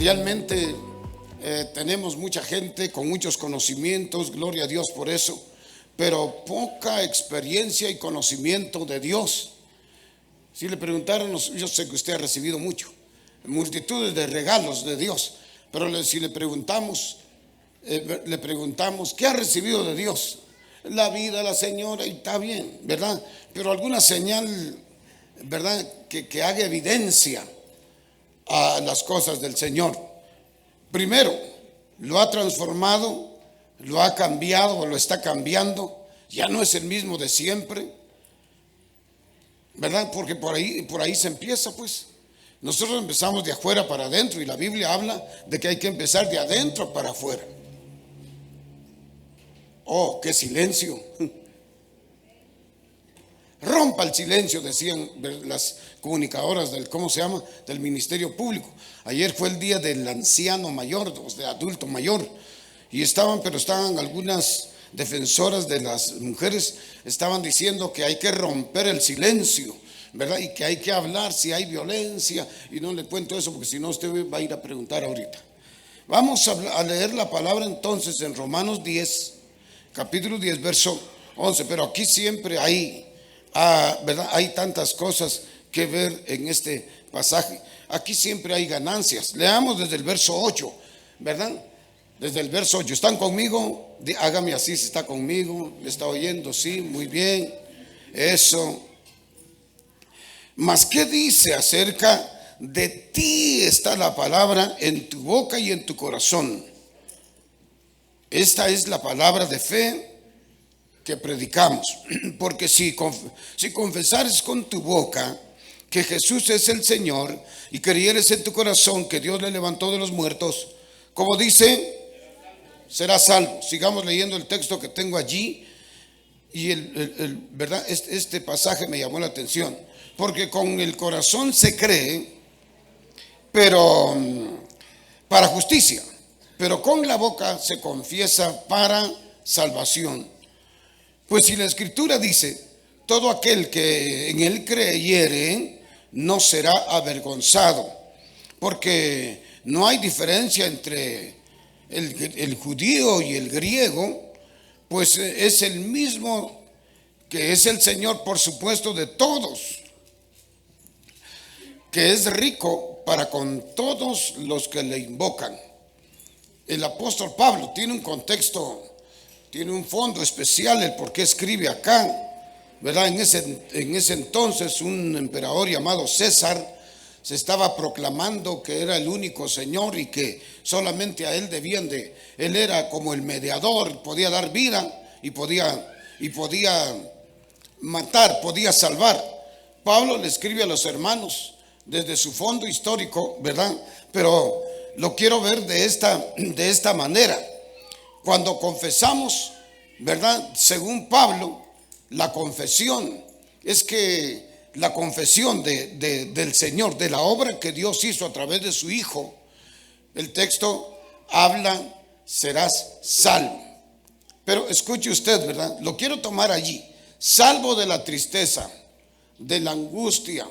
Realmente tenemos mucha gente con muchos conocimientos, gloria a Dios por eso, pero poca experiencia y conocimiento de Dios. Si le preguntaran, yo sé que usted ha recibido mucho, multitudes de regalos de Dios, pero si le preguntamos, ¿qué ha recibido de Dios? La vida, la señora, y está bien, ¿verdad? Pero alguna señal, ¿verdad? Que haga evidencia a las cosas del Señor. Primero, lo ha transformado, lo ha cambiado o lo está cambiando. Ya no es el mismo de siempre, ¿verdad? Porque por ahí se empieza, pues. Nosotros empezamos de afuera para adentro y la Biblia habla de que hay que empezar de adentro para afuera. Oh, qué silencio. Rompa el silencio, decían las comunicadoras del Ministerio Público. Ayer fue el día del anciano mayor, de adulto mayor, y estaban algunas defensoras de las mujeres, estaban diciendo que hay que romper el silencio, ¿verdad? Y que hay que hablar si hay violencia, y no le cuento eso porque si no usted va a ir a preguntar ahorita. Vamos a leer la palabra entonces en Romanos 10, capítulo 10, verso 11, pero aquí siempre ¿verdad? Hay tantas cosas que ver en este pasaje. Aquí siempre hay ganancias. Leamos desde el verso 8, ¿verdad? Desde el verso 8. ¿Están conmigo? Hágame así si está conmigo. ¿Me está oyendo? Sí, muy bien. Eso. Mas, ¿qué dice acerca de ti? Está la palabra en tu boca y en tu corazón. Esta es la palabra de fe que predicamos, porque si confesares con tu boca que Jesús es el Señor y creyeres en tu corazón que Dios le levantó de los muertos, como dice, serás salvo. Sigamos leyendo el texto que tengo allí y ¿verdad? Este pasaje me llamó la atención, porque con el corazón se cree, pero para justicia, pero con la boca se confiesa para salvación. Pues si la Escritura dice, todo aquel que en él creyere no será avergonzado, porque no hay diferencia entre el judío y el griego, pues es el mismo, que es el Señor, por supuesto, de todos, que es rico para con todos los que le invocan. El apóstol Pablo tiene un contexto, tiene un fondo especial el por qué escribe acá, ¿verdad? En ese entonces un emperador llamado César se estaba proclamando que era el único Señor y que solamente a él él era como el mediador, podía dar vida y podía matar, podía salvar. Pablo le escribe a los hermanos desde su fondo histórico, ¿verdad? Pero lo quiero ver de esta manera. Cuando confesamos, ¿verdad? Según Pablo, la confesión es que la confesión del Señor, de la obra que Dios hizo a través de su Hijo, el texto habla, serás salvo. Pero escuche usted, ¿verdad? Lo quiero tomar allí. Salvo de la tristeza, de la angustia,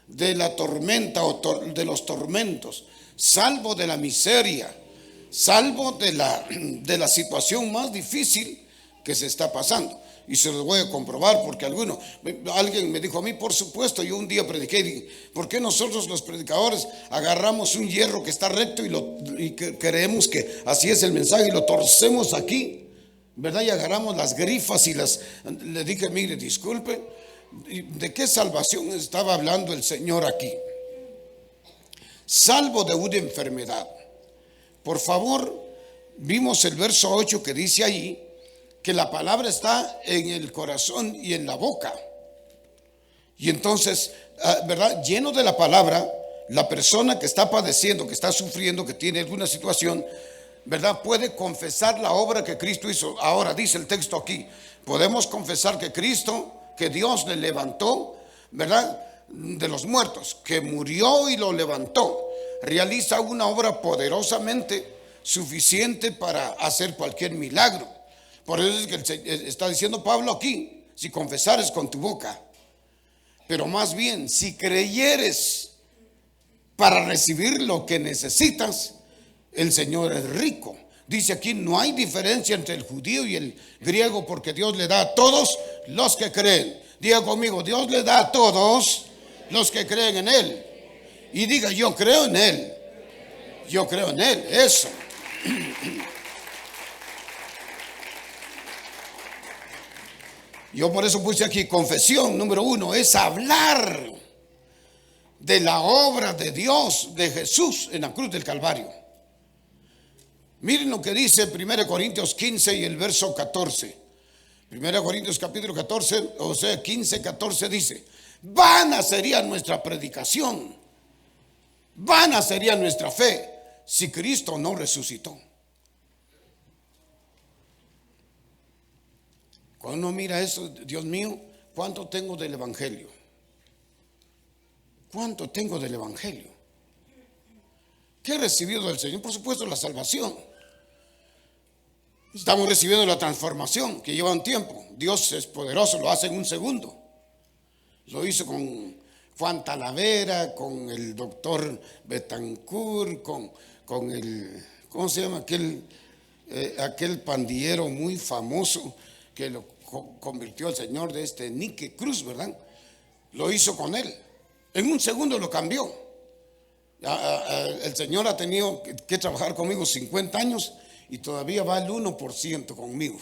de la tormenta o de los tormentos, salvo de la miseria, salvo de la situación más difícil que se está pasando. Y se los voy a comprobar porque alguien me dijo a mí, por supuesto, yo un día prediqué y dije, ¿por qué nosotros los predicadores agarramos un hierro que está recto y creemos que así es el mensaje y lo torcemos aquí, ¿verdad? Y agarramos las grifas le dije, mire, disculpe, ¿de qué salvación estaba hablando el Señor aquí? Salvo de una enfermedad. Por favor, vimos el verso 8 que dice ahí que la palabra está en el corazón y en la boca. Y entonces, ¿verdad? Lleno de la palabra, la persona que está padeciendo, que está sufriendo, que tiene alguna situación, ¿verdad? Puede confesar la obra que Cristo hizo. Ahora dice el texto aquí, podemos confesar que Dios le levantó, ¿verdad? De los muertos, que murió y lo levantó. Realiza una obra poderosamente suficiente para hacer cualquier milagro. Por eso es que está diciendo Pablo aquí, si confesares con tu boca, pero más bien si creyeres para recibir lo que necesitas, el Señor es rico. Dice aquí, no hay diferencia entre el judío y el griego, porque Dios le da a todos los que creen. Diga conmigo, Dios le da a todos los que creen en Él. Y diga, yo creo en Él. Yo creo en Él. Eso. Yo por eso puse aquí, confesión número 1, es hablar de la obra de Dios, de Jesús en la cruz del Calvario. Miren lo que dice 1 Corintios 15 y el verso 14. 1 Corintios capítulo 14, o sea 15, 14 dice, vana sería nuestra predicación, vana sería nuestra fe si Cristo no resucitó. Cuando uno mira eso, Dios mío, ¿cuánto tengo del Evangelio? ¿Cuánto tengo del Evangelio? ¿Qué he recibido del Señor? Por supuesto, la salvación. Estamos recibiendo la transformación que lleva un tiempo. Dios es poderoso, lo hace en un segundo. Lo hizo con Juan Talavera, con el doctor Betancourt, con el, ¿cómo se llama? Aquel pandillero muy famoso que lo convirtió al Señor, de Nique Cruz, ¿verdad? Lo hizo con él. En un segundo lo cambió. El Señor ha tenido que trabajar conmigo 50 años y todavía va al 1% conmigo.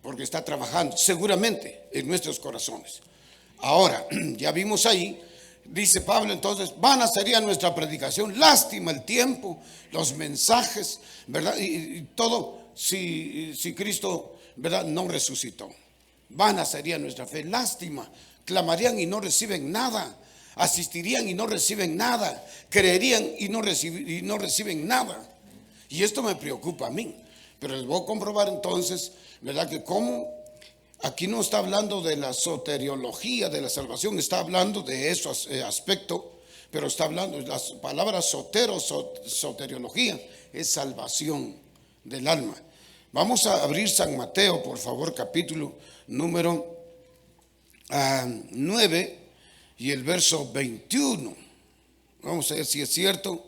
Porque está trabajando seguramente en nuestros corazones. Ahora, ya vimos ahí, dice Pablo, entonces, vana sería nuestra predicación, lástima el tiempo, los mensajes, ¿verdad? Y todo, si Cristo, ¿verdad?, no resucitó. Vana sería nuestra fe, lástima. Clamarían y no reciben nada, asistirían y no reciben nada, creerían y no reciben nada. Y esto me preocupa a mí, pero les voy a comprobar entonces, ¿verdad?, que como aquí no está hablando de la soteriología de la salvación, está hablando de ese aspecto, pero está hablando, las palabras soteriología es salvación del alma. Vamos a abrir San Mateo, por favor, capítulo número 9 y el verso 21. Vamos a ver si es cierto.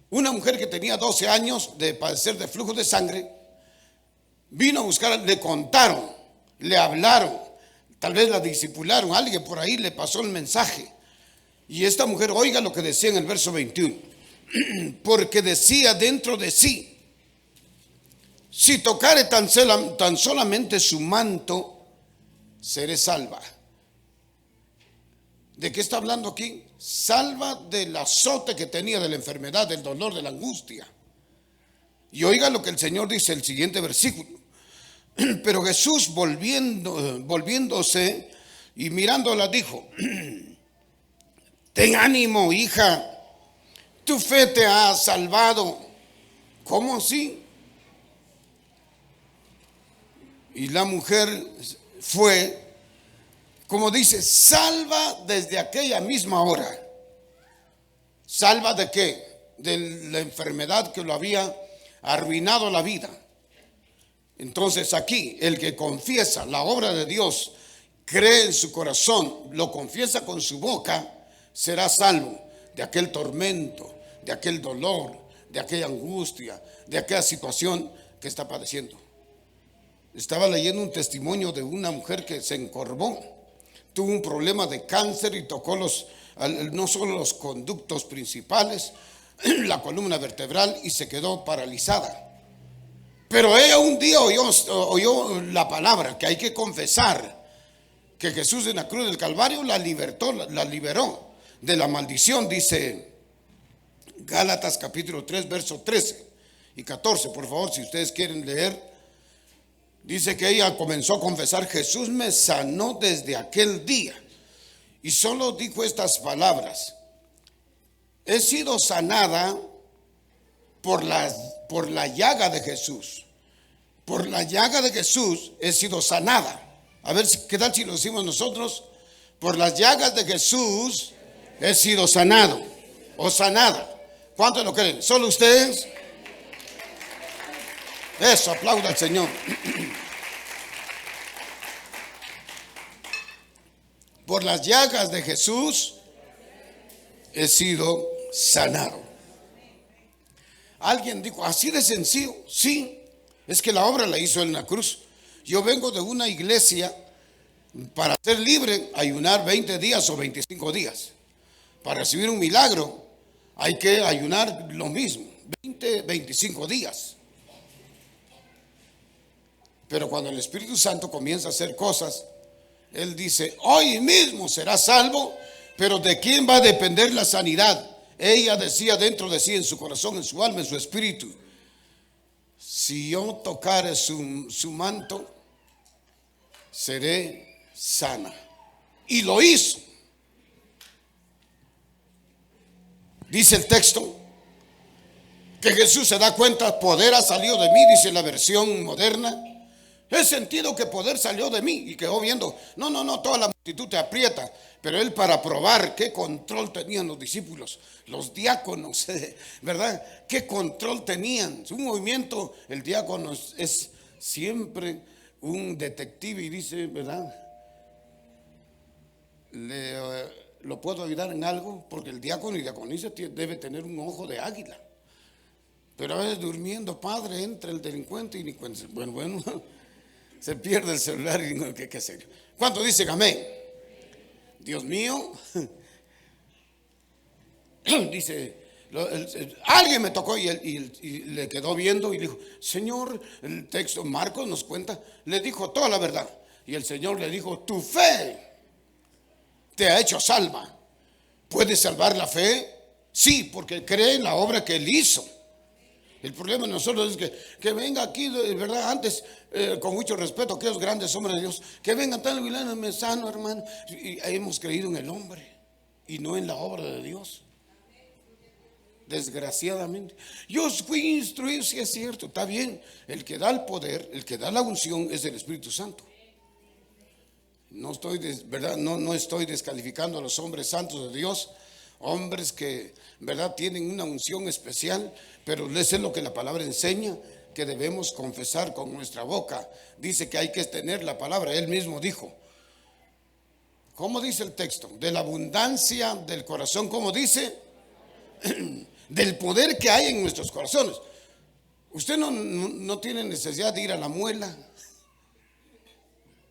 Una mujer que tenía 12 años de padecer de flujo de sangre, vino a buscar, le contaron, le hablaron, tal vez la discipularon, alguien por ahí le pasó el mensaje. Y esta mujer, oiga lo que decía en el verso 21, porque decía dentro de sí, si tocare tan solamente su manto, seré salva. ¿De qué está hablando aquí? Salva del azote que tenía, de la enfermedad, del dolor, de la angustia. Y oiga lo que el Señor dice, el siguiente versículo. Pero Jesús volviéndose y mirándola dijo, ten ánimo, hija, tu fe te ha salvado. ¿Cómo así? Y la mujer fue, como dice, salva desde aquella misma hora. ¿Salva de qué? De la enfermedad que lo había arruinado la vida. Entonces aquí, el que confiesa la obra de Dios, cree en su corazón, lo confiesa con su boca, será salvo de aquel tormento, de aquel dolor, de aquella angustia, de aquella situación que está padeciendo. Estaba leyendo un testimonio de una mujer que se encorvó, tuvo un problema de cáncer y tocó no solo los conductos principales, la columna vertebral, y se quedó paralizada. Pero ella un día oyó la palabra que hay que confesar, que Jesús en la cruz del Calvario la liberó de la maldición, dice Gálatas capítulo 3, verso 13 y 14, por favor, si ustedes quieren leer. Dice que ella comenzó a confesar, Jesús me sanó desde aquel día. Y solo dijo estas palabras, he sido sanada por la llaga de Jesús. Por la llaga de Jesús he sido sanada. A ver, ¿qué tal si lo decimos nosotros? Por las llagas de Jesús he sido sanado o sanada. ¿Cuántos lo creen? ¿Solo ustedes? Eso, aplauda al Señor. Por las llagas de Jesús he sido sanado. Alguien dijo, así de sencillo. Sí, es que la obra la hizo él en la cruz. Yo vengo de una iglesia, para ser libre, ayunar 20 días o 25 días. Para recibir un milagro, hay que ayunar lo mismo, 20, 25 días. Pero cuando el Espíritu Santo comienza a hacer cosas, Él dice, hoy mismo serás salvo, pero ¿de quién va a depender la sanidad? Ella decía dentro de sí, en su corazón, en su alma, en su espíritu, si yo tocare su manto, seré sana. Y lo hizo. Dice el texto que Jesús se da cuenta, poder ha salido de mí, dice la versión moderna. He sentido que poder salió de mí y quedó viendo. No, toda la multitud te aprieta. Pero él, para probar qué control tenían los discípulos, los diáconos, ¿verdad? ¿Qué control tenían? Un movimiento, el diácono es siempre un detective y dice, ¿verdad? ¿Lo puedo ayudar en algo? Porque el diácono y diaconisa debe tener un ojo de águila. Pero a veces durmiendo, padre, entra el delincuente y ni cuenta. Bueno, se pierde el celular y digo, ¿qué serio? ¿Cuánto dicen amén? Dios mío. Dice, alguien me tocó y le quedó viendo y dijo, Señor, el texto, Marcos nos cuenta, le dijo toda la verdad. Y el Señor le dijo, tu fe te ha hecho salva. ¿Puedes salvar la fe? Sí, porque cree en la obra que Él hizo. El problema de nosotros es que venga aquí, de verdad, antes, con mucho respeto, aquellos grandes hombres de Dios, que vengan tan me sano, hermano. Y hemos creído en el hombre y no en la obra de Dios. Desgraciadamente. Yo fui instruido, sí es cierto, está bien. El que da el poder, el que da la unción es el Espíritu Santo. No estoy, ¿verdad? No estoy descalificando a los hombres santos de Dios. Hombres que, ¿verdad?, tienen una unción especial, pero eso es lo que la palabra enseña, que debemos confesar con nuestra boca. Dice que hay que tener la palabra. Él mismo dijo, ¿cómo dice el texto? De la abundancia del corazón, ¿cómo dice? Del poder que hay en nuestros corazones. Usted no tiene necesidad de ir a la muela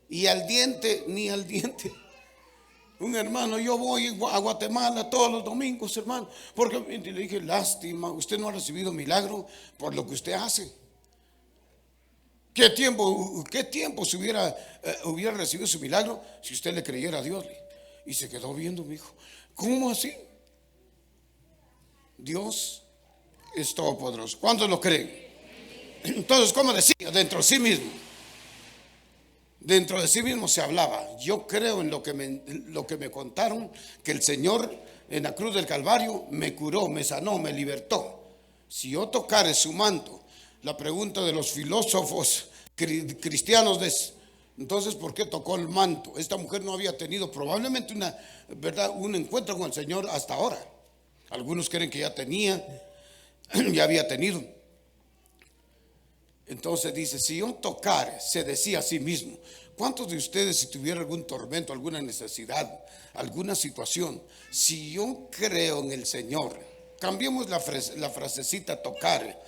y al diente, ni al diente. Un hermano, yo voy a Guatemala todos los domingos, hermano, porque le dije, lástima, usted no ha recibido milagro por lo que usted hace. ¿Qué tiempo si hubiera recibido su milagro si usted le creyera a Dios? Y se quedó viendo, me dijo, ¿cómo así? Dios es todopoderoso. ¿Cuántos lo creen? Entonces, ¿cómo decía? Dentro de sí mismo. Dentro de sí mismo se hablaba. Yo creo en lo que me contaron, que el Señor en la cruz del Calvario me curó, me sanó, me libertó. Si yo tocare su manto, la pregunta de los filósofos cristianos es, entonces, ¿por qué tocó el manto? Esta mujer no había tenido probablemente un encuentro con el Señor hasta ahora. Algunos creen que ya había tenido. Entonces dice, si yo tocare, se decía a sí mismo. ¿Cuántos de ustedes, si tuviera algún tormento, alguna necesidad, alguna situación, si yo creo en el Señor, cambiemos la frasecita tocar,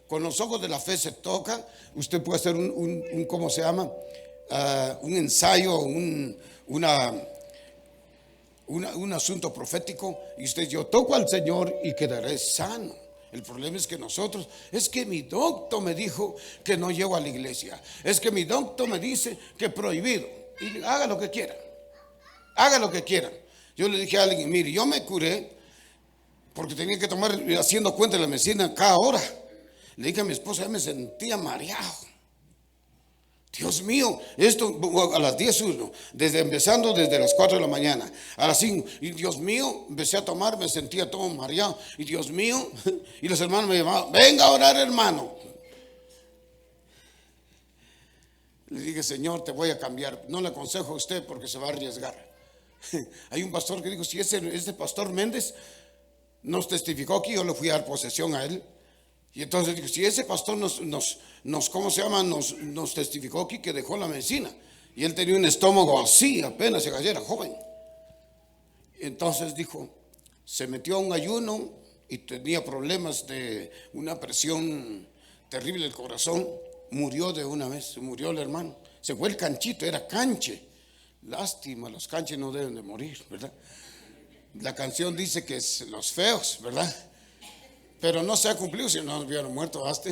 con los ojos de la fe se toca, usted puede hacer ¿cómo se llama? Un ensayo, un asunto profético, y usted, yo toco al Señor y quedaré sano. El problema es que nosotros, es que mi doctor me dijo que no llego a la iglesia, es que mi doctor me dice que prohibido, y haga lo que quiera, haga lo que quiera. Yo le dije a alguien, mire, yo me curé porque tenía que tomar, haciendo cuenta de la medicina cada hora. Le dije a mi esposa, ya me sentía mareado. Dios mío, esto a las 10:01, empezando desde las 4 de la mañana, a las 5, y Dios mío, empecé a tomar, me sentía todo mareado, y Dios mío, y los hermanos me llamaban, venga a orar, hermano. Le dije, Señor, te voy a cambiar, no le aconsejo a usted porque se va a arriesgar. Hay un pastor que dijo, si ese pastor Méndez nos testificó aquí, yo le fui a dar posesión a él. Y entonces digo, si ese pastor ¿cómo se llama? Nos testificó aquí que dejó la medicina. Y él tenía un estómago así, apenas se cayera, joven. Entonces dijo, se metió a un ayuno y tenía problemas de una presión terrible del corazón. Murió de una vez, se murió el hermano. Se fue el canchito, era canche. Lástima, los canches no deben de morir, ¿verdad? La canción dice que es los feos, ¿verdad? Pero no se ha cumplido, si no hubieran muerto, basta.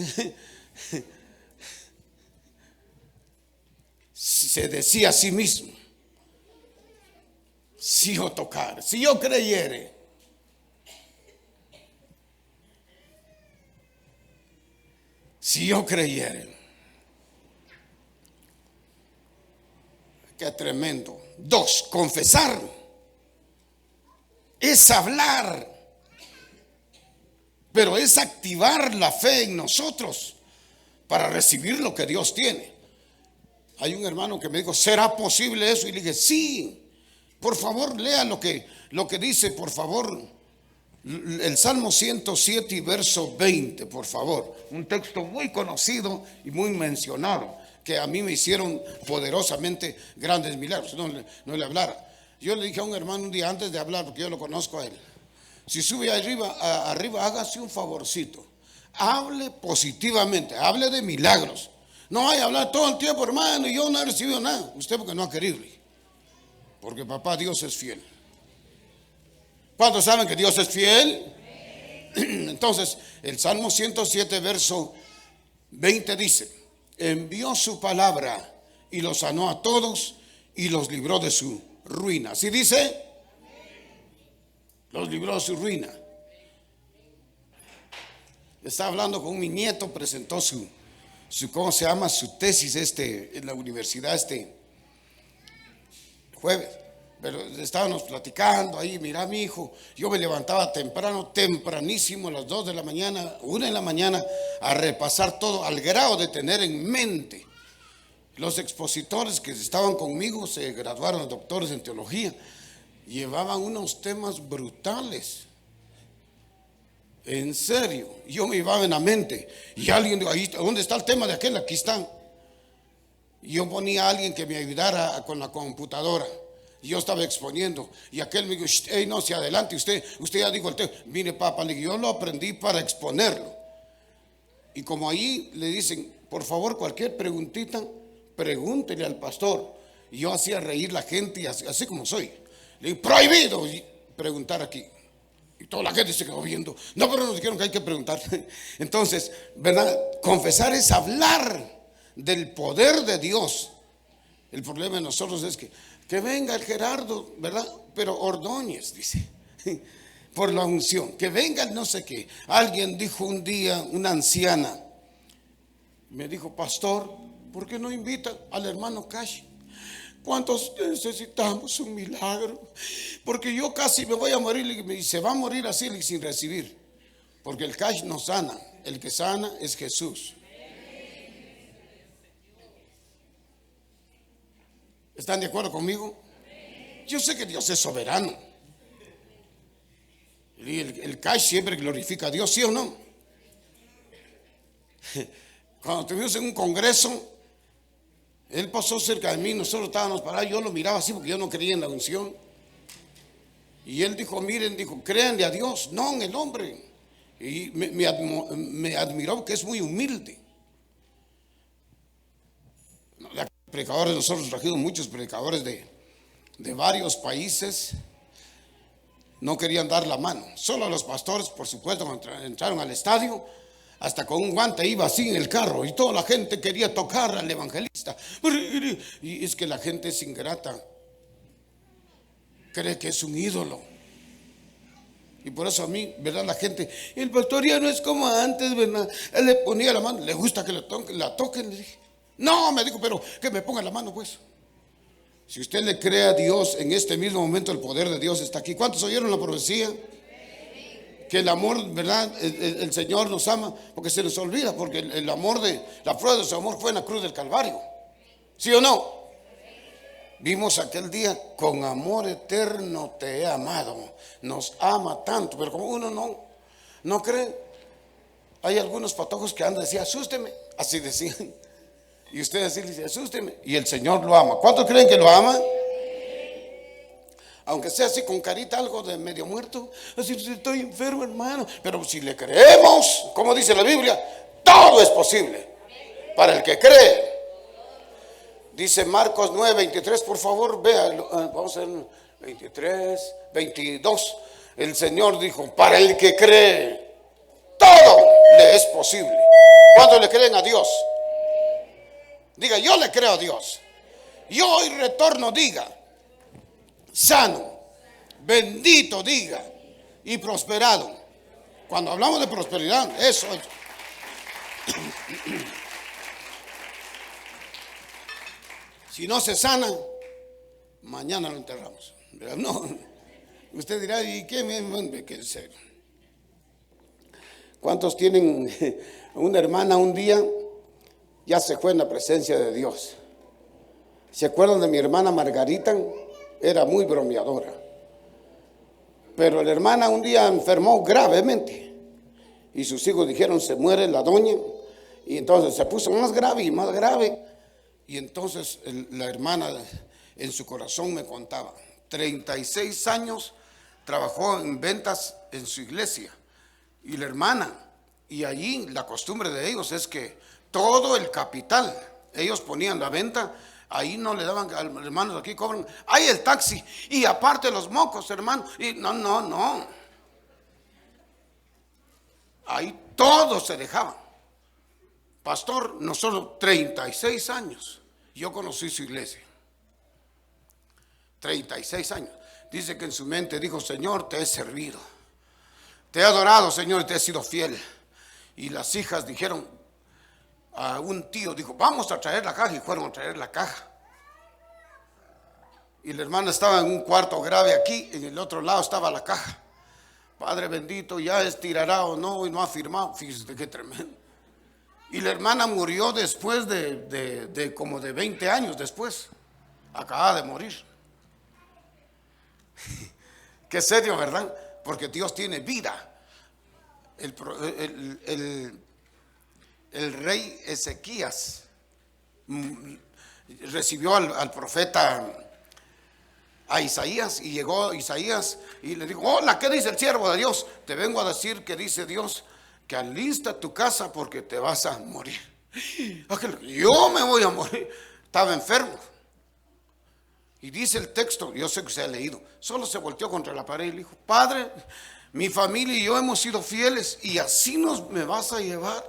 Se decía a sí mismo: si yo tocar, si yo creyere. Si yo creyere. Qué tremendo. 2, confesar es hablar, pero es activar la fe en nosotros para recibir lo que Dios tiene. Hay un hermano que me dijo: ¿será posible eso? Y le dije: sí. Por favor, lea lo que dice, por favor, el Salmo 107 y verso 20, por favor. Un texto muy conocido y muy mencionado, que a mí me hicieron poderosamente grandes milagros. No le hablara. Yo le dije a un hermano un día antes de hablar, porque yo lo conozco a él: si sube arriba, hágase un favorcito, hable positivamente, hable de milagros. No vaya a hablar todo el tiempo: hermano, yo no he recibido nada. Usted porque no ha querido, porque papá Dios es fiel. ¿Cuántos saben que Dios es fiel? Entonces, el Salmo 107 verso 20 dice: envió su palabra y los sanó a todos y los libró de su ruina. ¿Así dice? Los libró de su ruina. Estaba hablando con mi nieto, presentó su ¿cómo se llama? Su tesis en la universidad jueves. Pero estábamos platicando ahí: mira, mi hijo, yo me levantaba tempranísimo, a las 2 de la mañana, 1 de la mañana, a repasar todo, al grado de tener en mente. Los expositores que estaban conmigo se graduaron doctores en teología, llevaban unos temas brutales. En serio, yo me llevaba en la mente. Y alguien dijo: ahí, ¿dónde está el tema de aquel? Aquí están. Yo ponía a alguien que me ayudara con la computadora. Yo estaba exponiendo y aquel me dijo: hey, no, se adelante, usted ya dijo el tema. Mire, papá, yo lo aprendí para exponerlo. Y como ahí le dicen: por favor, cualquier preguntita, pregúntele al pastor. Y yo hacía reír la gente, y así como soy. Le digo: prohibido preguntar aquí. Y toda la gente se quedó viendo. No, pero nos dijeron que hay que preguntar. Entonces, ¿verdad? Confesar es hablar del poder de Dios. El problema de nosotros es que venga el Gerardo, ¿verdad? Pero Ordóñez, dice, por la unción. Que venga el no sé qué. Alguien dijo un día, una anciana, me dijo: pastor, ¿por qué no invita al hermano Cash? ¿Cuántos necesitamos un milagro? Porque yo casi me voy a morir. Y se va a morir así, sin recibir. Porque el Cash no sana. El que sana es Jesús. ¿Están de acuerdo conmigo? Yo sé que Dios es soberano. Y el Cash siempre glorifica a Dios, ¿sí o no? Cuando estuvimos en un congreso, él pasó cerca de mí, nosotros estábamos parados, yo lo miraba así porque yo no creía en la unción. Y él dijo: miren, dijo, créanle a Dios, no en el hombre. Y me admiró, que es muy humilde. Predicadores, nosotros trajimos muchos predicadores de varios países. No querían dar la mano. Solo los pastores, por supuesto, cuando entraron al estadio, hasta con un guante iba así en el carro, y toda la gente quería tocar al evangelista. Y es que la gente es ingrata, cree que es un ídolo. Y por eso a mí, ¿verdad? La gente: el pastor ya no es como antes, ¿verdad? Él le ponía la mano, le gusta que la toquen. Le dije: no, me dijo, pero que me ponga la mano, pues. Si usted le cree a Dios, en este mismo momento el poder de Dios está aquí. ¿Cuántos oyeron la profecía? Que el amor, ¿verdad? El Señor nos ama, porque se nos olvida, porque el amor la prueba de su amor fue en la cruz del Calvario. ¿Sí o no? Vimos aquel día: con amor eterno te he amado. Nos ama tanto, pero como uno no cree, hay algunos patojos que andan decían: asústeme, así decían. Y usted así le dice: asústeme, y el Señor lo ama. ¿Cuántos creen que lo ama? Aunque sea así con carita algo de medio muerto, así estoy enfermo, hermano. Pero si le creemos, como dice la Biblia, todo es posible para el que cree. Dice Marcos 9:23, por favor, véalo. Vamos a ver 23, 22. El Señor dijo, para el que cree, todo le es posible. ¿Cuántos le creen a Dios? Diga, yo le creo a Dios. Yo hoy retorno, diga, sano, bendito, diga, y prosperado. Cuando hablamos de prosperidad, eso es. Si no se sana, mañana lo enterramos. Pero no, usted dirá, ¿y qué? ¿Qué en serio? ¿Cuántos tienen una hermana un día? Ya se fue en la presencia de Dios. ¿Se acuerdan de mi hermana Margarita? Era muy bromeadora. Pero la hermana un día enfermó gravemente. Y sus hijos dijeron, se muere la doña. Y entonces se puso más grave y más grave. Y entonces la hermana en su corazón me contaba, 36 años trabajó en ventas en su iglesia. Y la hermana, y allí la costumbre de ellos es que todo el capital, ellos ponían la venta, ahí no le daban, hermanos, aquí cobran, hay el taxi, y aparte los mocos, hermano, y no. Ahí todo se dejaba. Pastor, no solo 36 años, yo conocí su iglesia. 36 años. Dice que en su mente dijo, Señor, te he servido. Te he adorado, Señor, y te he sido fiel. Y las hijas dijeron, a un tío dijo, vamos a traer la caja, y fueron a traer la caja. Y la hermana estaba en un cuarto grave aquí, en el otro lado estaba la caja. Padre bendito, ya estirará o no, y no ha firmado. Fíjese qué tremendo. Y la hermana murió después de como de 20 años después. Acaba de morir. Qué serio, ¿verdad? Porque Dios tiene vida. El rey Ezequías recibió al profeta, a Isaías, y llegó Isaías y le dijo, hola, ¿qué dice el siervo de Dios? Te vengo a decir que dice Dios que alista tu casa porque te vas a morir. Yo me voy a morir. Estaba enfermo. Y dice el texto, yo sé que usted ha leído, solo se volteó contra la pared y le dijo, Padre, mi familia y yo hemos sido fieles y así me vas a llevar.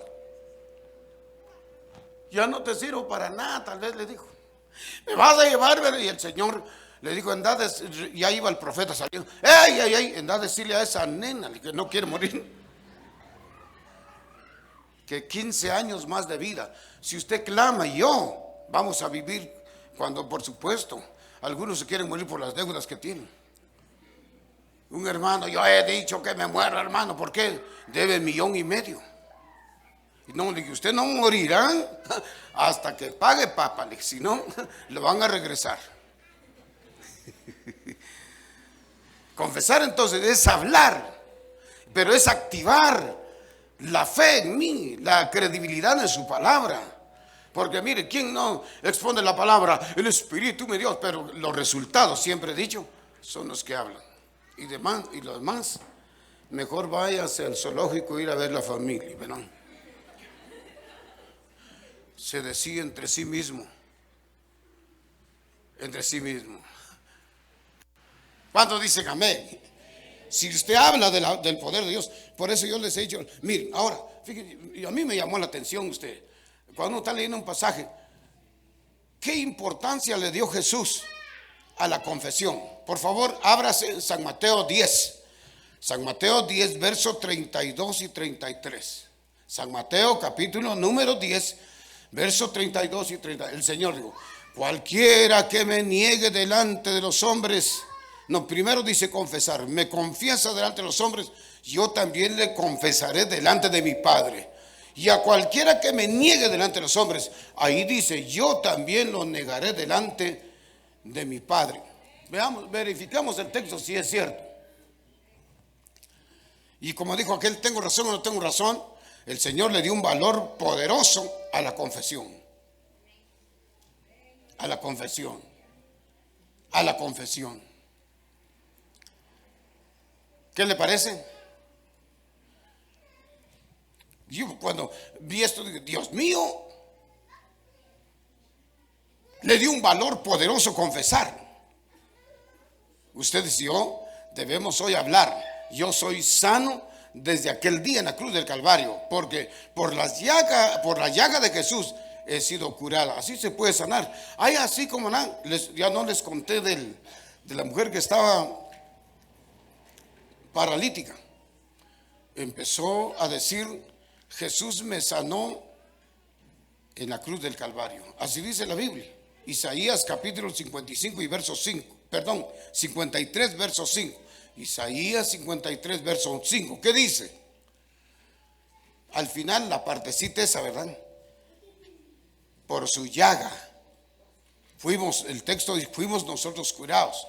Ya no te sirvo para nada, tal vez le dijo. Me vas a llevar, ¿verdad? Y el Señor le dijo, ya iba el profeta saliendo. ¡Ey! Anda a decirle a esa nena que no quiere morir que 15 años más de vida. Si usted clama, vamos a vivir, cuando por supuesto algunos se quieren morir por las deudas que tienen. Un hermano, yo he dicho que me muero, hermano, ¿por qué? Debe 1,5 millones. Y no, le dije, usted no morirá hasta que pague, papá, si no, lo van a regresar. Confesar entonces es hablar, pero es activar la fe en mí, la credibilidad en su palabra. Porque mire, ¿quién no expone la palabra? El Espíritu me dio, pero los resultados, siempre he dicho, son los que hablan. Y los demás, mejor váyase al zoológico e ir a ver la familia, ¿verdad? Se decía entre sí mismo. ¿Cuántos dicen amén? Si usted habla del poder de Dios, por eso yo les he dicho, miren, ahora, fíjense, a mí me llamó la atención usted, cuando uno está leyendo un pasaje, ¿qué importancia le dio Jesús a la confesión? Por favor, ábrase San Mateo 10. San Mateo 10, versos 32 y 33. San Mateo, capítulo número 10, versos 32 y 33. El Señor dijo, cualquiera que me niegue delante de los hombres, no, primero dice confesar, me confiesa delante de los hombres, yo también le confesaré delante de mi Padre. Y a cualquiera que me niegue delante de los hombres, ahí dice, yo también lo negaré delante de mi Padre. Veamos, verificamos el texto si es cierto. Y como dijo aquel, ¿tengo razón o no tengo razón? El Señor le dio un valor poderoso a la confesión. A la confesión. ¿Qué le parece? Yo cuando vi esto dije, Dios mío, le dio un valor poderoso confesar. Ustedes y yo debemos hoy hablar. Yo soy sano desde aquel día en la cruz del Calvario, porque por la llaga de Jesús he sido curada. Así se puede sanar. Hay así como ya no les conté de la mujer que estaba paralítica. Empezó a decir, Jesús me sanó en la cruz del Calvario. Así dice la Biblia. Isaías capítulo 55 y verso 5. Perdón, 53 verso 5. Isaías 53 verso 5. ¿Qué dice? Al final la partecita esa, ¿verdad? Por su llaga el texto dice, fuimos nosotros curados.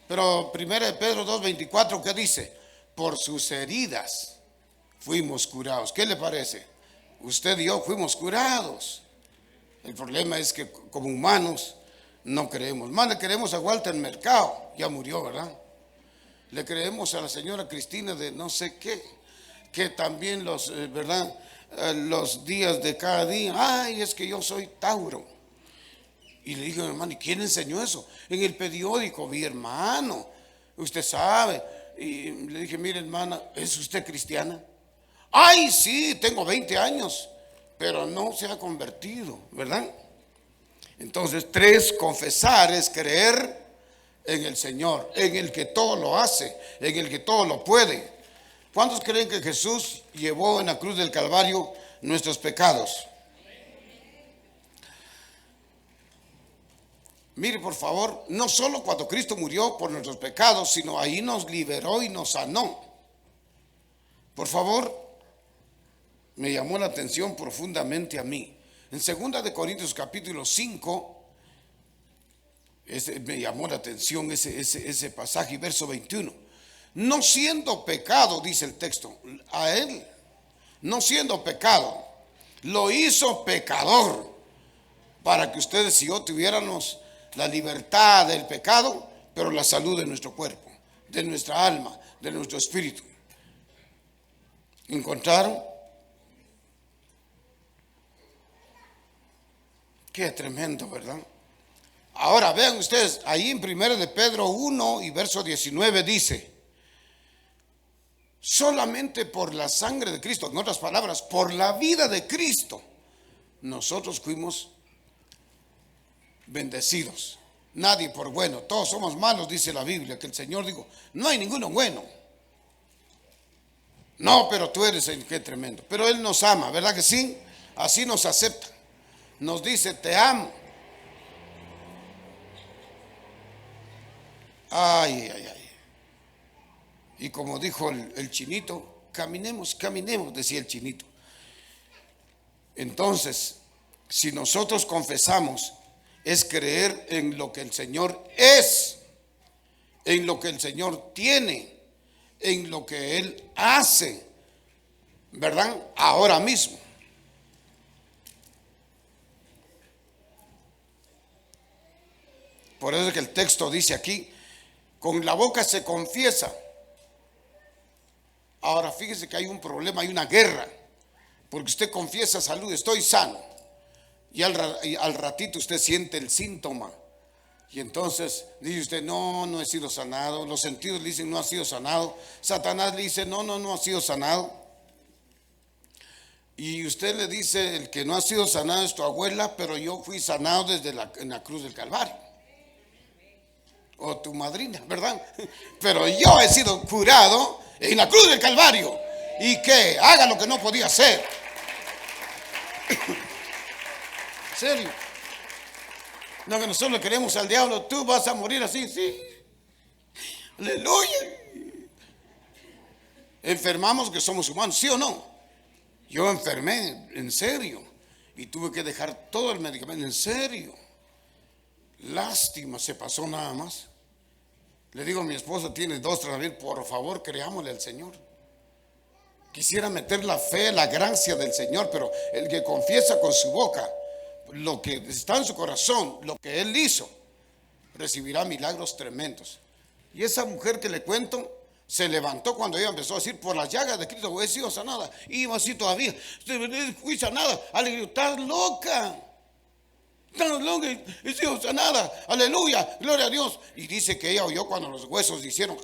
Pero 1 Pedro 2:24, ¿qué dice? Por sus heridas fuimos curados. ¿Qué le parece? Usted y yo fuimos curados. El problema es que como humanos no creemos. Más le creemos a Walter Mercado, ya murió, ¿verdad? Le creemos a la señora Cristina de no sé qué, que también ¿verdad? Los días de cada día, ay, es que yo soy Tauro. Y le dije, hermano, ¿y quién enseñó eso? En el periódico, vi, hermano, usted sabe. Y le dije, mire, hermana, ¿es usted cristiana? Ay, sí, tengo 20 años, pero no se ha convertido, ¿verdad? Entonces, 3, confesar es creer en el Señor, en el que todo lo hace, en el que todo lo puede. ¿Cuántos creen que Jesús llevó en la cruz del Calvario nuestros pecados? Mire, por favor, no solo cuando Cristo murió por nuestros pecados, sino ahí nos liberó y nos sanó. Por favor, me llamó la atención profundamente a mí. En 2 Corintios capítulo 5, me llamó la atención ese pasaje, verso 21. No siendo pecado, dice el texto, a él, no siendo pecado, lo hizo pecador, para que ustedes y yo tuviéramos la libertad del pecado, pero la salud de nuestro cuerpo, de nuestra alma, de nuestro espíritu. ¿Encontraron? Qué tremendo, ¿verdad? Ahora vean ustedes, ahí en 1 de Pedro 1 y verso 19 dice, solamente por la sangre de Cristo, en otras palabras, por la vida de Cristo, nosotros fuimos bendecidos. Nadie por bueno, todos somos malos, dice la Biblia, que el Señor dijo, no hay ninguno bueno. No, pero tú eres el que tremendo. Pero Él nos ama, ¿verdad que sí? Así nos acepta. Nos dice, te amo. Ay, ay, ay. Y como dijo el chinito, caminemos, caminemos, decía el chinito. Entonces, si nosotros confesamos, es creer en lo que el Señor es, en lo que el Señor tiene, en lo que Él hace, ¿verdad? Ahora mismo. Por eso es que el texto dice aquí, con la boca se confiesa. Ahora fíjese que hay un problema, hay una guerra, porque usted confiesa salud, estoy sano, y al ratito usted siente el síntoma, y entonces dice usted, no, no he sido sanado, los sentidos le dicen, no ha sido sanado, Satanás le dice, no, no, no ha sido sanado, y usted le dice, el que no ha sido sanado es tu abuela, pero yo fui sanado en la cruz del Calvario. O tu madrina, ¿verdad? Pero yo he sido curado en la cruz del Calvario. Y que haga lo que no podía hacer. ¿En serio? No, que nosotros le queremos al diablo, tú vas a morir así, sí. Aleluya. Enfermamos que somos humanos, ¿sí o no? Yo enfermé, en serio. Y tuve que dejar todo el medicamento, en serio. Lástima, se pasó nada más. Le digo a mi esposa, tiene 2 tratamientos, por favor, creámosle al Señor. Quisiera meter la fe, la gracia del Señor, pero el que confiesa con su boca lo que está en su corazón, lo que Él hizo, recibirá milagros tremendos. Y esa mujer que le cuento, Se levantó cuando ella empezó a decir, por las llagas de Cristo he sido sanada. Iba así todavía, fui sanada. Aleluya, estás loca. Estás loca, he sido sanada. Aleluya, gloria a Dios. Y dice que ella oyó cuando los huesos hicieron.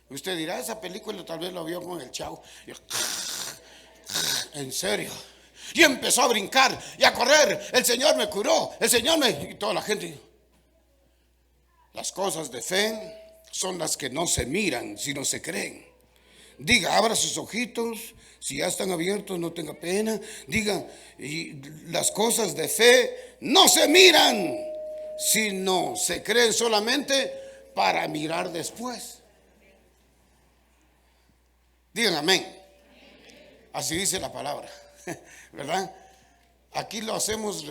Usted dirá, esa película tal vez lo vio con el Chavo. En serio. Y empezó a brincar y a correr. El Señor me curó. El Señor me... Y toda la gente. Las cosas de fe son las que no se miran, sino se creen. Diga, abra sus ojitos. Si ya están abiertos, no tenga pena. Diga, y las cosas de fe no se miran, sino se creen solamente para mirar después. Digan amén. Así dice la palabra, ¿verdad? Aquí lo hacemos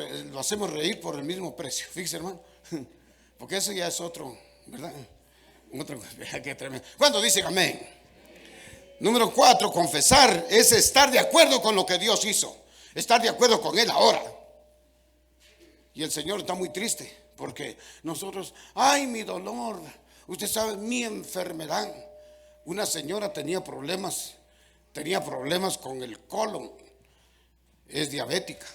reír por el mismo precio. Fíjese, hermano, porque eso ya es otro, ¿verdad? Otro, qué tremendo. ¿Cuándo dicen amén? Número 4, confesar es estar de acuerdo con lo que Dios hizo, estar de acuerdo con Él ahora. Y el Señor está muy triste porque nosotros, ay, mi dolor, usted sabe, mi enfermedad. Una señora tenía problemas con el colon, es diabética.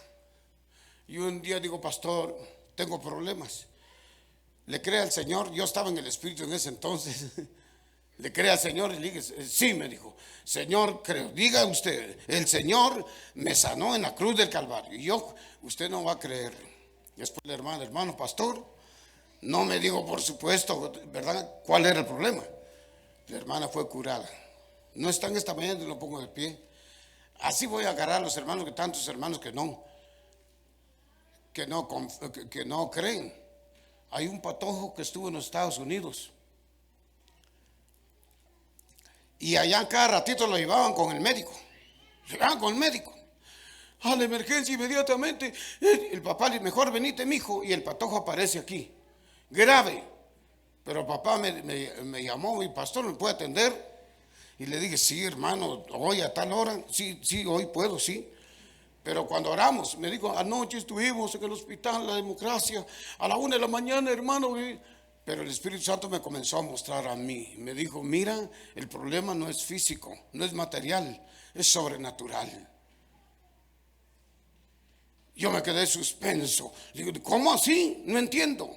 Y un día digo, pastor, tengo problemas. ¿Le cree al Señor? Yo estaba en el Espíritu en ese entonces. ¿Le cree al Señor? Y le dije, sí, me dijo, Señor, creo. Diga usted, el Señor me sanó en la cruz del Calvario. Y yo, usted no va a creer. Después el hermano pastor, no me dijo, por supuesto, ¿verdad? ¿Cuál era el problema? La hermana fue curada. No están esta mañana y lo pongo de pie. Así voy a agarrar a los hermanos, que tantos hermanos que no creen. Hay un patojo que estuvo en los Estados Unidos. Y allá cada ratito lo llevaban con el médico. Llegaban con el médico. A la emergencia inmediatamente. El papá le dijo, mejor venite, mijo. Y el patojo aparece aquí. Grave. Pero papá me llamó, mi pastor, ¿me puede atender? Y le dije, sí, hermano, hoy a tal hora. Sí, hoy puedo, sí. Pero cuando oramos, me dijo, anoche estuvimos en el hospital, la democracia, a la 1 de la mañana, hermano. Pero el Espíritu Santo me comenzó a mostrar a mí. Me dijo, mira, el problema no es físico, no es material, es sobrenatural. Yo me quedé suspenso. Digo, ¿cómo así? No entiendo.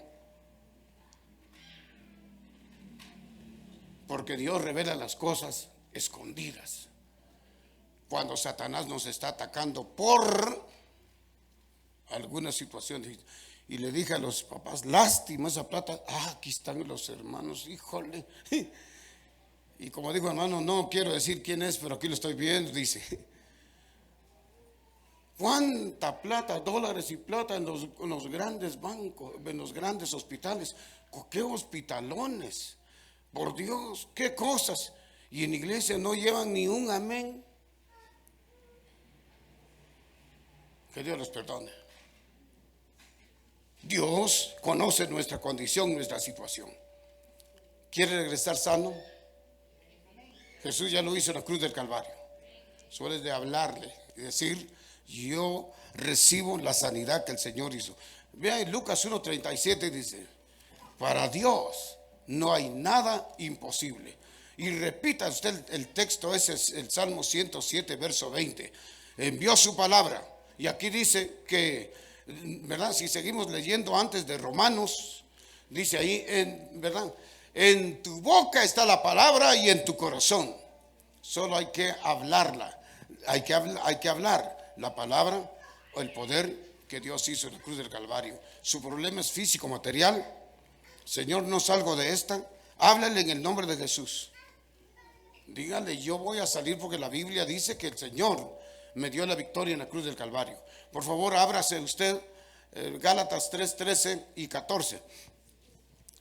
Porque Dios revela las cosas escondidas. Cuando Satanás nos está atacando por alguna situación. Y le dije a los papás, lástima esa plata. Aquí están los hermanos, híjole. Y como dijo hermano, no quiero decir quién es, pero aquí lo estoy viendo, dice. ¿Cuánta plata, dólares y plata en los grandes bancos, en los grandes hospitales? ¿Qué hospitalones? Por Dios, qué cosas. Y en iglesia no llevan ni un amén. Que Dios los perdone. Dios conoce nuestra condición, nuestra situación. ¿Quiere regresar sano? Jesús ya lo hizo en la cruz del Calvario. Solo es de hablarle y decir, yo recibo la sanidad que el Señor hizo. Vean en Lucas 1:37 dice, para Dios no hay nada imposible. Y repita usted el texto, ese es el Salmo 107, verso 20. Envió su palabra. Y aquí dice que, ¿verdad? Si seguimos leyendo antes de Romanos, dice ahí, ¿verdad? En tu boca está la palabra y en tu corazón. Solo hay que hablarla. Hay que hablar la palabra o el poder que Dios hizo en la cruz del Calvario. Su problema es físico, material. Señor, no salgo de esta. Háblale en el nombre de Jesús. Dígale, yo voy a salir porque la Biblia dice que el Señor me dio la victoria en la cruz del Calvario. Por favor, ábrase usted Gálatas 3:13 y 14.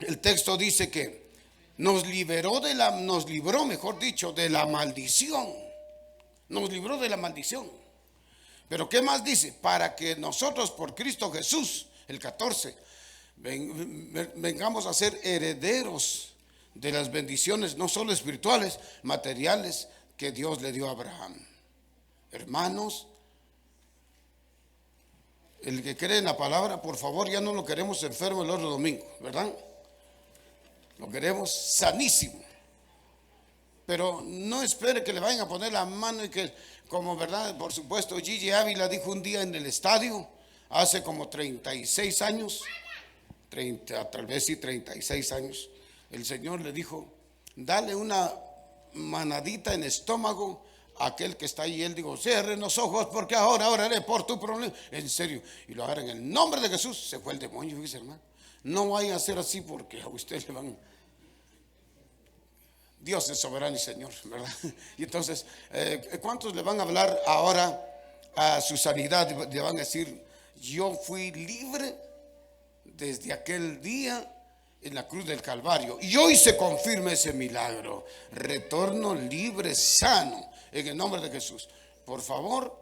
El texto dice que nos libró, mejor dicho, de la maldición. Nos libró de la maldición. Pero ¿qué más dice? Para que nosotros por Cristo Jesús, el 14, vengamos a ser herederos de las bendiciones, no solo espirituales, materiales, que Dios le dio a Abraham. Hermanos, el que cree en la palabra, por favor, ya no lo queremos enfermo el otro domingo, ¿verdad? Lo queremos sanísimo. Pero no espere que le vayan a poner la mano y que, como verdad, por supuesto, Gigi Ávila dijo un día en el estadio, hace como 36 años, 30, tal vez sí 36 años, el Señor le dijo, dale una manadita en el estómago a aquel que está ahí. Él dijo, cierren los ojos porque ahora oraré por tu problema. En serio, y lo agarran en el nombre de Jesús. Se fue el demonio, dice hermano. No vaya a ser así porque a usted le van... Dios es soberano y Señor, ¿verdad? Y entonces, ¿cuántos le van a hablar ahora a su sanidad? Le van a decir, yo fui libre desde aquel día en la cruz del Calvario. Y hoy se confirma ese milagro. Retorno libre, sano, en el nombre de Jesús. Por favor,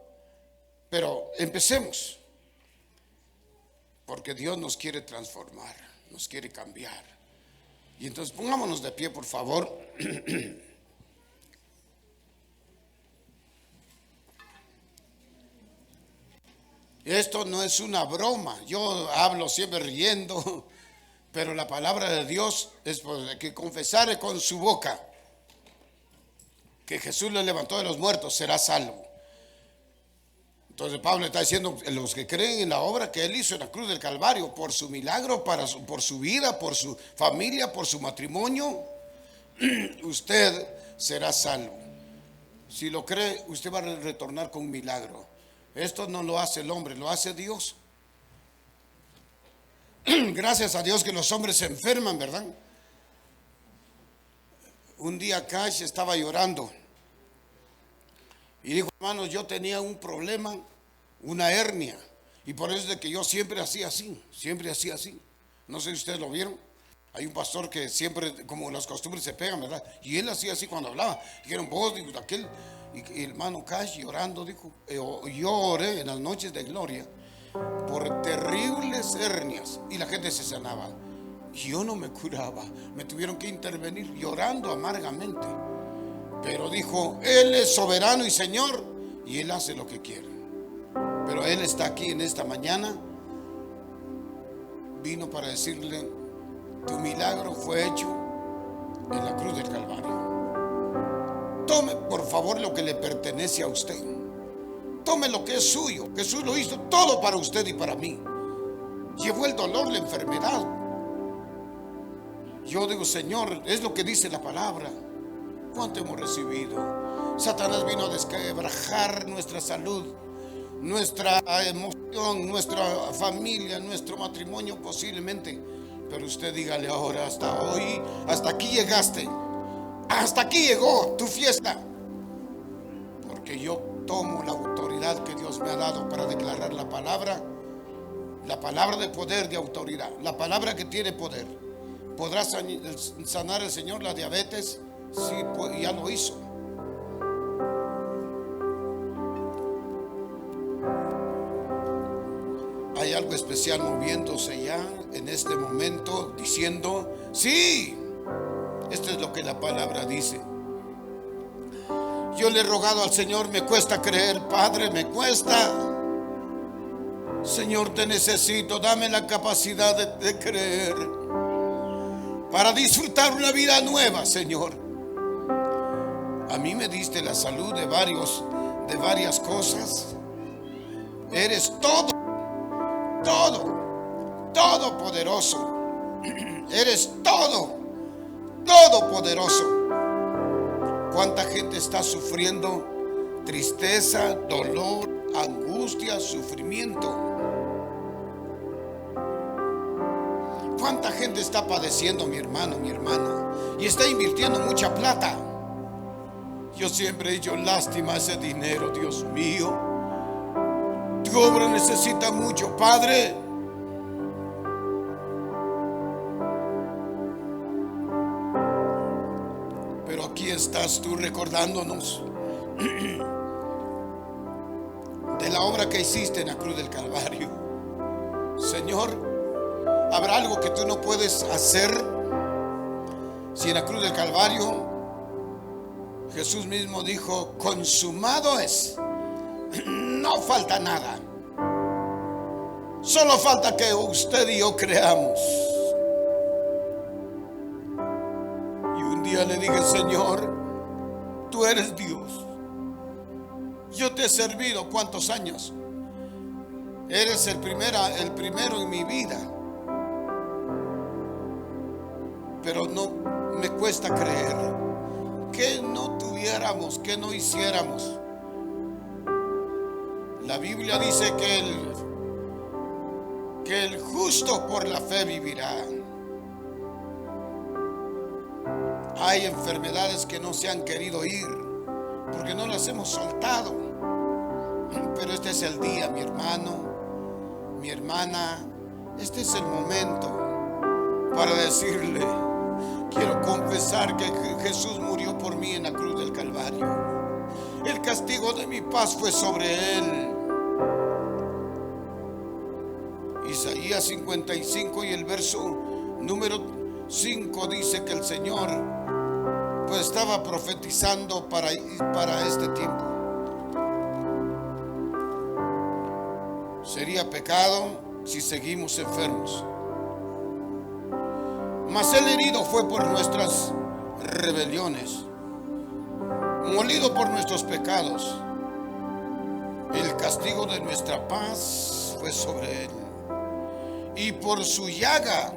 pero empecemos. Porque Dios nos quiere transformar, nos quiere cambiar. Y entonces pongámonos de pie, por favor. Esto no es una broma. Yo hablo siempre riendo, pero la palabra de Dios es que confesare con su boca que Jesús le levantó de los muertos, será salvo. Entonces Pablo está diciendo, los que creen en la obra que él hizo en la cruz del Calvario, por su milagro, por su vida, por su familia, por su matrimonio, usted será salvo. Si lo cree, usted va a retornar con un milagro. Esto no lo hace el hombre, lo hace Dios. Gracias a Dios que los hombres se enferman, ¿verdad? Un día Cash estaba llorando y dijo, hermanos, yo tenía un problema, una hernia, y por eso es de que yo siempre hacía así, siempre hacía así. No sé si ustedes lo vieron. Hay un pastor que siempre, como las costumbres se pegan, ¿verdad? Y él hacía así cuando hablaba. Dijeron, vos, digo, aquel, y el hermano Cash llorando, dijo, yo oré en las noches de gloria por terribles hernias y la gente se sanaba. Y yo no me curaba, me tuvieron que intervenir llorando amargamente. Pero dijo, Él es soberano y Señor y Él hace lo que quiere. Pero Él está aquí en esta mañana, vino para decirle, tu milagro fue hecho en la cruz del Calvario. Tome por favor lo que le pertenece a usted. Tome lo que es suyo. Jesús lo hizo todo para usted y para mí. Llevó el dolor, la enfermedad. Yo digo, Señor, es lo que dice la palabra. ¿Cuánto hemos recibido? Satanás vino a desquebrajar nuestra salud, nuestra emoción, nuestra familia, nuestro matrimonio posiblemente. Pero usted dígale ahora, hasta hoy, hasta aquí llegaste. Hasta aquí llegó tu fiesta. Porque yo tomo la autoridad que Dios me ha dado para declarar la palabra de poder, de autoridad, la palabra que tiene poder. ¿Podrá sanar el Señor la diabetes? Sí, ya lo hizo. Hay algo especial moviéndose ya en este momento, diciendo, sí, esto es lo que la palabra dice. Yo le he rogado al Señor, me cuesta creer, Padre, me cuesta. Señor, te necesito, dame la capacidad de creer para disfrutar una vida nueva, Señor. A mí me diste la salud de varias cosas. Eres todopoderoso. Eres todopoderoso. ¿Cuánta gente está sufriendo tristeza, dolor, angustia, sufrimiento? ¿Cuánta gente está padeciendo, mi hermano, mi hermana? Y está invirtiendo mucha plata. Yo siempre he dicho, lástima ese dinero, Dios mío. Tu obra necesita mucho, Padre. Pero aquí estás tú recordándonos de la obra que hiciste en la cruz del Calvario. Señor, ¿habrá algo que tú no puedes hacer? Si en la cruz del Calvario Jesús mismo dijo, consumado es. No falta nada. Solo falta que usted y yo creamos. día le dije: Señor, tú eres Dios. Yo te he servido ¿cuántos años? Eres el primero en mi vida. Pero no me cuesta creer que no tuviéramos, que no hiciéramos. La Biblia dice que el justo por la fe vivirá. Hay enfermedades que no se han querido ir porque no las hemos soltado. Pero este es el día, mi hermano, mi hermana, este es el momento para decirle: quiero confesar que Jesús murió por mí en la cruz del Calvario. El castigo de mi paz fue sobre él. Isaías 55 y el verso número 5 dice que el Señor pues estaba profetizando para este tiempo. Sería pecado si seguimos enfermos. Mas el herido fue por nuestras rebeliones, molido por nuestros pecados. El castigo de nuestra paz fue sobre él, y por su llaga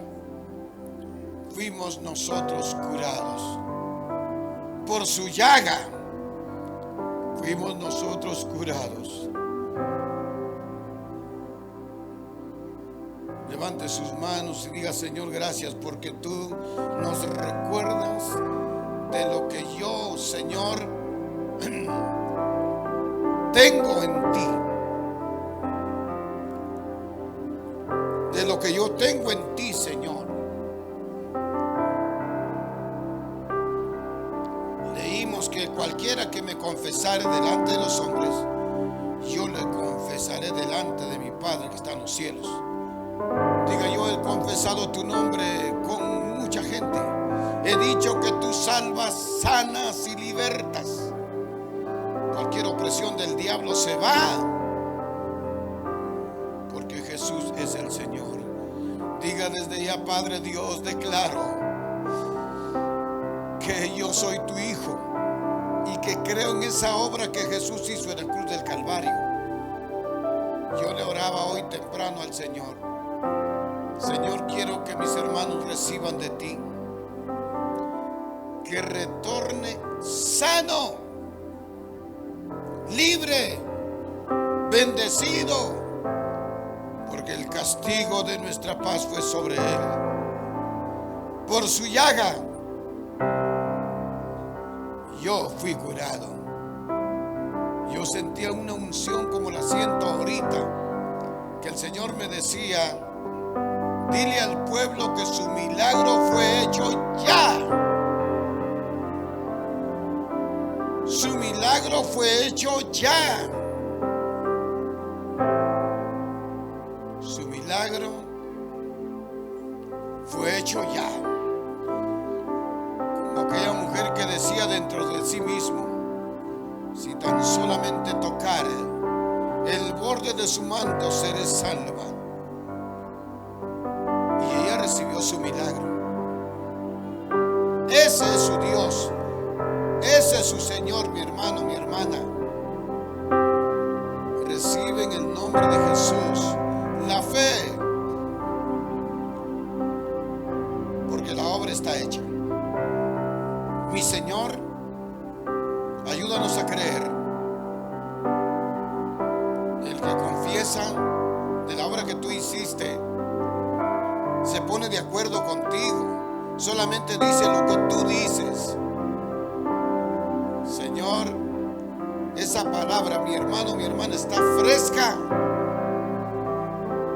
fuimos nosotros curados. Por su llaga fuimos nosotros curados. Levante sus manos y diga: Señor, gracias porque tú nos recuerdas de lo que yo, Señor, tengo en ti. De lo que yo tengo en ti, Señor. Leímos que cualquiera que me confesare delante de los hombres, yo le confesaré delante de mi Padre que está en los cielos. Diga: yo he confesado tu nombre con mucha gente. He dicho que tú salvas, sanas y libertas. Cualquier opresión del diablo se va, porque Jesús es el Señor. Diga desde ya: Padre Dios, declaro que yo soy tu hijo y que creo en esa obra que Jesús hizo en la cruz del Calvario. Yo le oraba hoy temprano al Señor: Señor, quiero que mis hermanos reciban de ti, que retorne sano, libre, bendecido, porque el castigo de nuestra paz fue sobre él. Por su llaga yo fui curado. Yo sentía una unción como la siento ahorita, que el Señor me decía: dile al pueblo que su milagro fue hecho ya. Su milagro fue hecho ya. Su milagro fue hecho ya. Como aquella mujer que decía dentro de sí mismo: si tan solamente tocare el borde de su manto, seré salva. Y ella recibió su milagro. Ese es su Dios. Ese es su Señor, mi hermano, mi hermana. Recibe en el nombre de Jesús la fe, porque la obra está hecha. Mi Señor, ayúdanos a creer. El que confiesa de la obra que tú hiciste se pone de acuerdo contigo, solamente dice lo que tú dices. Señor, esa palabra, mi hermano, mi hermana, está fresca,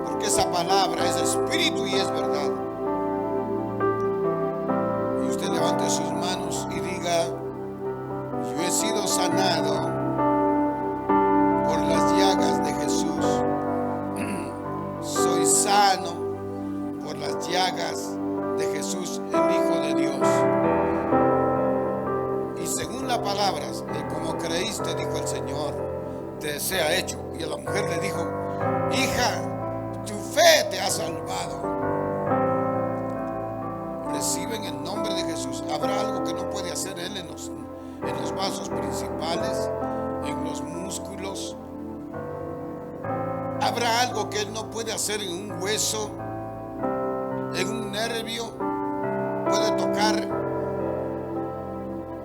porque esa palabra es espíritu y es verdad. Y usted levante sus manos y diga: yo he sido sanado por las llagas de Jesús. Soy sano por las llagas de Jesús, el Hijo de Dios. Y según las palabras, como creíste, dijo el Señor, te sea hecho. Y a la mujer le dijo: hija, tu fe te ha salvado. Recibe en el nombre de Jesús. Habrá algo que no puede vasos principales, en los músculos. ¿Habrá algo que Él no puede hacer en un hueso, en un nervio? Puede tocar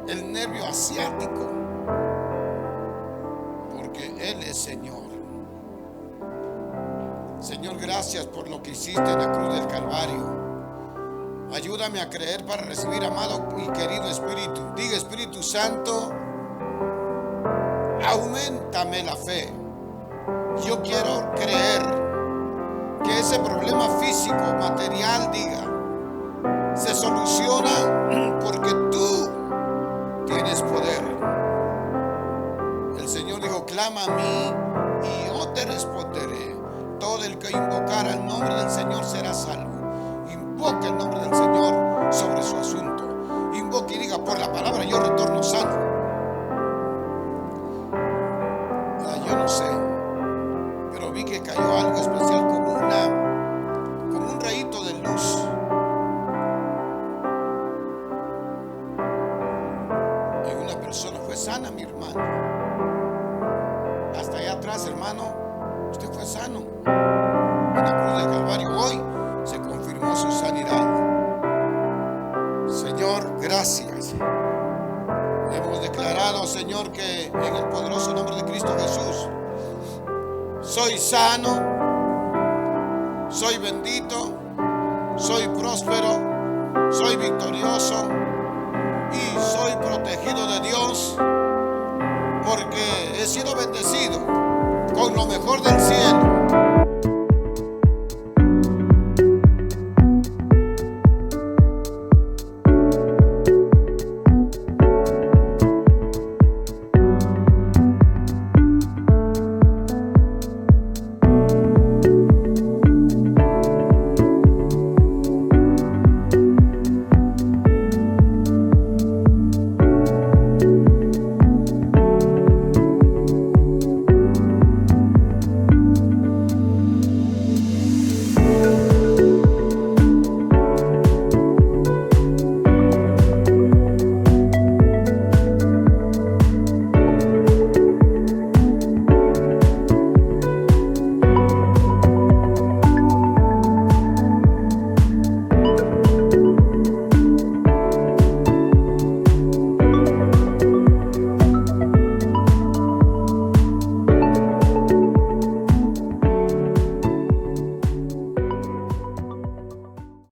el nervio asiático, porque Él es Señor. Señor, gracias por lo que hiciste en la cruz del Calvario. Ayúdame a creer para recibir, amado y querido Espíritu. Diga: Espíritu Santo, auméntame la fe. Yo quiero creer que ese problema físico, material, diga, se soluciona porque tú tienes poder. El Señor dijo: clama a mí y yo te responderé. Todo el que invocara el nombre del Señor será salvo. Invoque el nombre del Señor sobre su asunto. Invoque y diga: por la palabra yo retorno sano. Yo no sé, pero vi que cayó algo especial, como un rayito de luz. En una persona fue sana, mi hermano. Hasta allá atrás, hermano, usted fue sano en la cruz del Calvario. Hoy se confirmó su sanidad. Señor, gracias. Hemos declarado, Señor, que en el poderoso nombre de Cristo Jesús soy sano, soy bendito, soy próspero, soy victorioso y soy protegido de Dios, porque he sido bendecido con lo mejor del cielo.